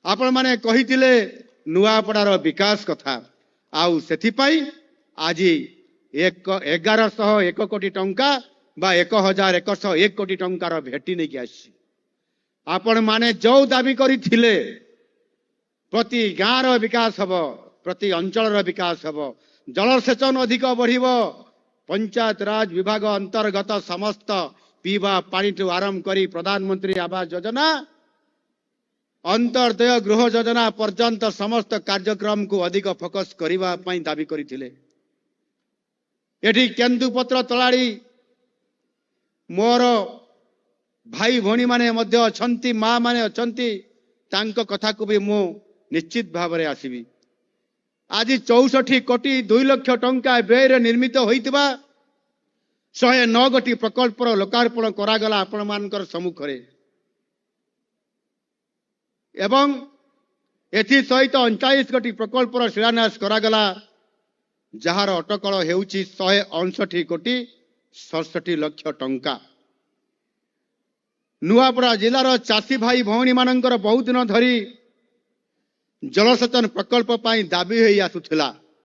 आपण माने कहिथिले नुआपड़ार विकास कथा आउ सेथिपाई आज 1101 कोटी टंका बा 1101 कोटी टंकार भेटी नहीं आसी आपण माने जो दाबी करिथिले प्रति गाँव रो विकास हबो प्रति अंचल रो विकास हबो जलसेचन अधिक बढ़िबो पंचायत राज विभाग अंतर्गत समस्त पीवा पानी ठू आरंभ करी प्रधानमंत्री आवास योजना अंतर्दय गृह योजना पर्यंत समस्त कार्यक्रम को अधिक फोकस करिवा पई दाबी करिथिले। एठी केन्दुपत्र तलाड़ी मोर भाई भौणी माने मध्य अछंती माँ माने अछंती तांको कथा को भी मु निश्चित भाव में आसबि। आज 64 कोटी 2 लाख टंका व्यय निर्मित होइतिबा 109 गोटी प्रकल्प लोकार्पण करागला आपण मानकर सम्मुख रे एवं एथि सहित 39 गोटी प्रकल्प शिलान्यास करागला जार अटकल हेउची 159 कोटी 67 लाख टंका। नुआपड़ा जिलार चाषी भाई भौणी मानकर बहुत दिन धरी जलसेचन प्रकल्प पाई दाबी होई आसुथिला